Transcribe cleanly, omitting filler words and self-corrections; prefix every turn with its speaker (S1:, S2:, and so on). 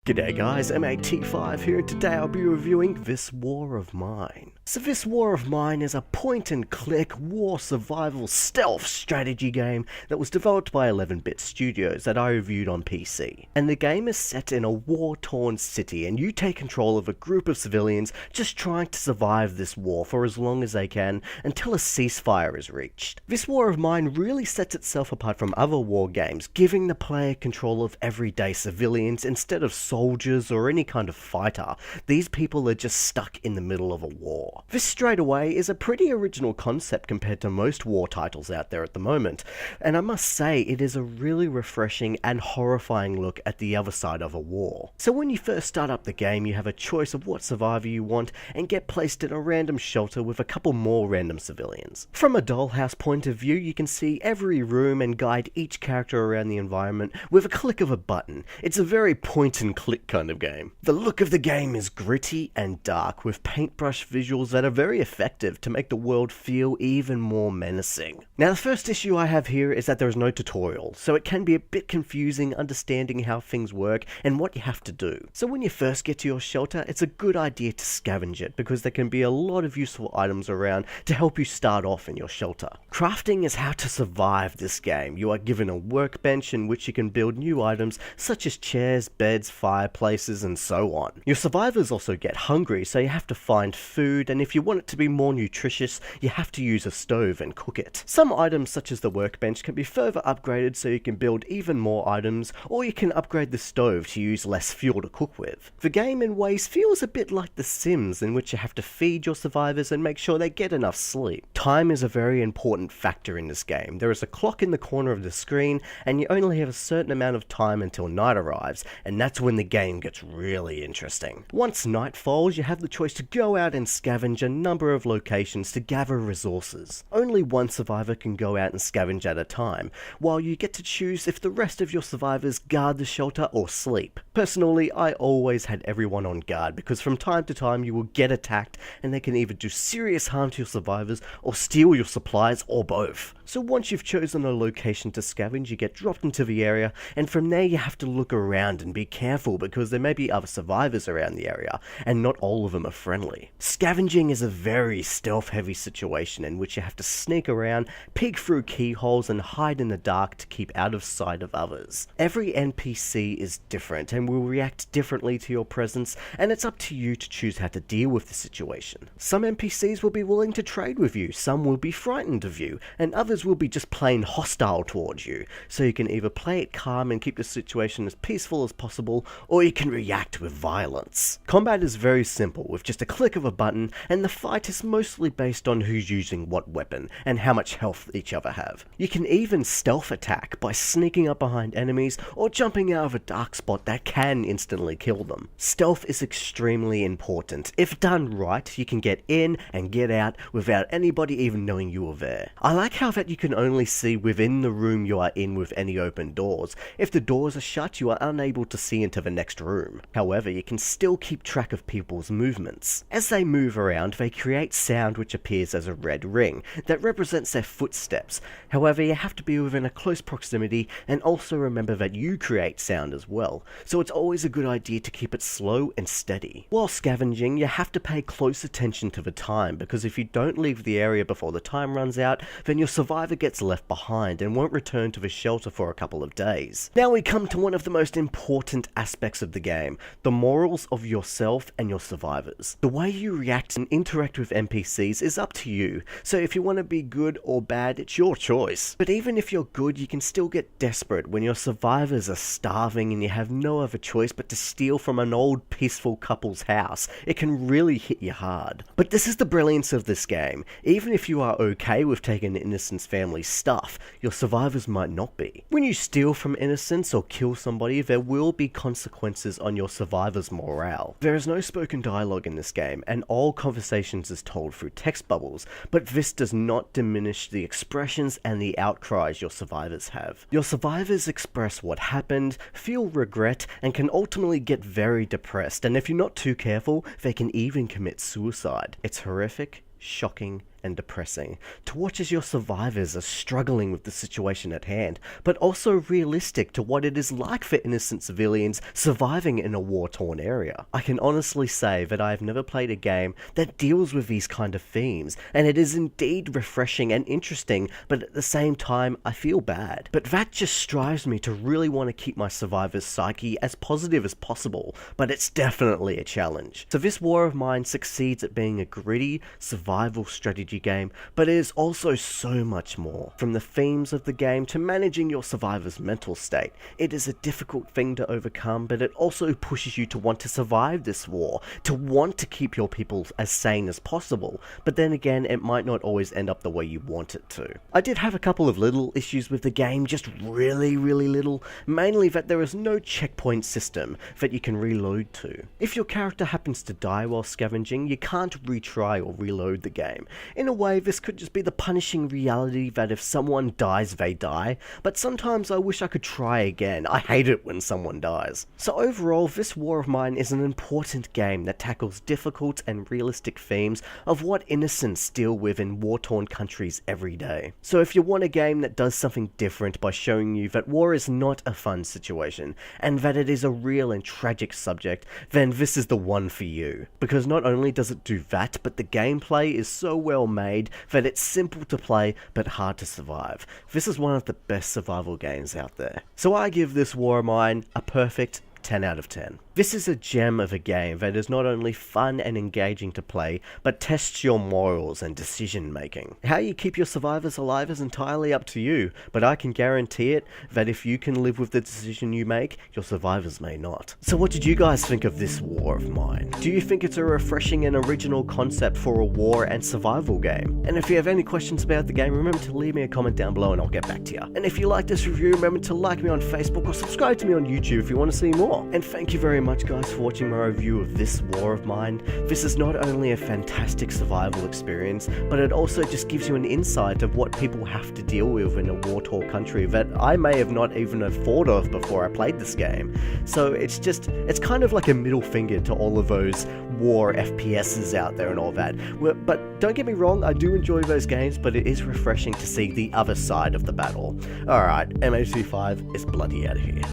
S1: G'day guys, MAT5 here, and today I'll be reviewing This War of Mine. So This War of Mine is a point-and-click war survival stealth strategy game that was developed by 11-Bit Studios that I reviewed on PC. And the game is set in a war-torn city, and you take control of a group of civilians just trying to survive this war for as long as they can until a ceasefire is reached. This War of Mine really sets itself apart from other war games, giving the player control of everyday civilians instead of soldiers or any kind of fighter. These people are just stuck in the middle of a war. This straight away is a pretty original concept compared to most war titles out there at the moment, and I must say it is a really refreshing and horrifying look at the other side of a war. So when you first start up the game, you have a choice of what survivor you want and get placed in a random shelter with a couple more random civilians. From a dollhouse point of view, you can see every room and guide each character around the environment with a click of a button. It's a very point and click kind of game. The look of the game is gritty and dark, with paintbrush visuals that are very effective to make the world feel even more menacing. Now, the first issue I have here is that there is no tutorial, so it can be a bit confusing understanding how things work and what you have to do. So when you first get to your shelter, it's a good idea to scavenge it, because there can be a lot of useful items around to help you start off in your shelter. Crafting is how to survive this game. You are given a workbench in which you can build new items such as chairs, beds, fireplaces, and so on. Your survivors also get hungry, so you have to find food, and if you want it to be more nutritious, you have to use a stove and cook it. Some items such as the workbench can be further upgraded so you can build even more items, or you can upgrade the stove to use less fuel to cook with. The game in ways feels a bit like The Sims, in which you have to feed your survivors and make sure they get enough sleep. Time is a very important factor in this game. There is a clock in the corner of the screen, and you only have a certain amount of time until night arrives, and that's when the game gets really interesting. Once night falls, you have the choice to go out and scavenge a number of locations to gather resources. Only one survivor can go out and scavenge at a time, while you get to choose if the rest of your survivors guard the shelter or sleep. Personally, I always had everyone on guard, because from time to time you will get attacked and they can either do serious harm to your survivors or steal your supplies, or both. So once you've chosen a location to scavenge, you get dropped into the area, and from there you have to look around and be careful, because there may be other survivors around the area, and not all of them are friendly. Scavenging is a very stealth-heavy situation in which you have to sneak around, peek through keyholes, and hide in the dark to keep out of sight of others. Every NPC is different and will react differently to your presence, and it's up to you to choose how to deal with the situation. Some NPCs will be willing to trade with you, some will be frightened of you, and others will be just plain hostile towards you, so you can either play it calm and keep the situation as peaceful as possible, or you can react with violence. Combat is very simple, with just a click of a button, and the fight is mostly based on who's using what weapon, and how much health each other have. You can even stealth attack by sneaking up behind enemies, or jumping out of a dark spot that can instantly kill them. Stealth is extremely important. If done right, you can get in and get out without anybody even knowing you are there. I like how that you can only see within the room you are in with any open doors. If the doors are shut, you are unable to see into the next room. However, you can still keep track of people's movements. As they move around, they create sound which appears as a red ring that represents their footsteps. However, you have to be within a close proximity, and also remember that you create sound as well, so it's always a good idea to keep it slow and steady. While scavenging, you have to pay close attention to the time, because if you don't leave the area before the time runs out, then your survivor gets left behind and won't return to the shelter for a couple of days. Now we come to one of the most important aspects of the game, the morals of yourself and your survivors. The way you react and interact with NPCs is up to you, so if you want to be good or bad, it's your choice. But even if you're good, you can still get desperate when your survivors are starving and you have no other choice but to steal from an old peaceful couple's house. It can really hit you hard. But this is the brilliance of this game. Even if you are okay with taking an innocent family's stuff, your survivors might not be. When you steal from innocents or kill somebody, there will be consequences on your survivors' morale. There is no spoken dialogue in this game, and all conversations is told through text bubbles, but this does not diminish the expressions and the outcries your survivors have. Your survivors express what happened, feel regret, and can ultimately get very depressed, and if you're not too careful, they can even commit suicide. It's horrific, shocking, and and depressing, to watch as your survivors are struggling with the situation at hand, but also realistic to what it is like for innocent civilians surviving in a war-torn area. I can honestly say that I have never played a game that deals with these kind of themes, and it is indeed refreshing and interesting, but at the same time I feel bad. But that just strives me to really want to keep my survivor's psyche as positive as possible, but it's definitely a challenge. So this War of Mine succeeds at being a gritty survival strategy game, but it is also so much more. From the themes of the game to managing your survivor's mental state, it is a difficult thing to overcome, but it also pushes you to want to survive this war, to want to keep your people as sane as possible, but then again, it might not always end up the way you want it to. I did have a couple of little issues with the game, just really little, mainly that there is no checkpoint system that you can reload to. If your character happens to die while scavenging, you can't retry or reload the game. In a way, this could just be the punishing reality that if someone dies, they die, but sometimes I wish I could try again. I hate it when someone dies. So overall, this War of Mine is an important game that tackles difficult and realistic themes of what innocents deal with in war-torn countries every day. So if you want a game that does something different by showing you that war is not a fun situation, and that it is a real and tragic subject, then this is the one for you. Because not only does it do that, but the gameplay is so well made that it's simple to play but hard to survive. This is one of the best survival games out there. So I give this War of Mine a perfect 10 out of 10. This is a gem of a game that is not only fun and engaging to play, but tests your morals and decision making. How you keep your survivors alive is entirely up to you, but I can guarantee it that if you can live with the decision you make, your survivors may not. So what did you guys think of this War of Mine? Do you think it's a refreshing and original concept for a war and survival game? And if you have any questions about the game, remember to leave me a comment down below and I'll get back to you. And if you like this review, remember to like me on Facebook or subscribe to me on YouTube if you want to see more. And thank you very much guys for watching my review of this War of Mine. This is not only a fantastic survival experience, but it also just gives you an insight of what people have to deal with in a war-torn country that I may have not even have thought of before I played this game. So it's kind of like a middle finger to all of those war FPSs out there and all that. But don't get me wrong, I do enjoy those games, but it is refreshing to see the other side of the battle. Alright, MH5 is bloody out of here.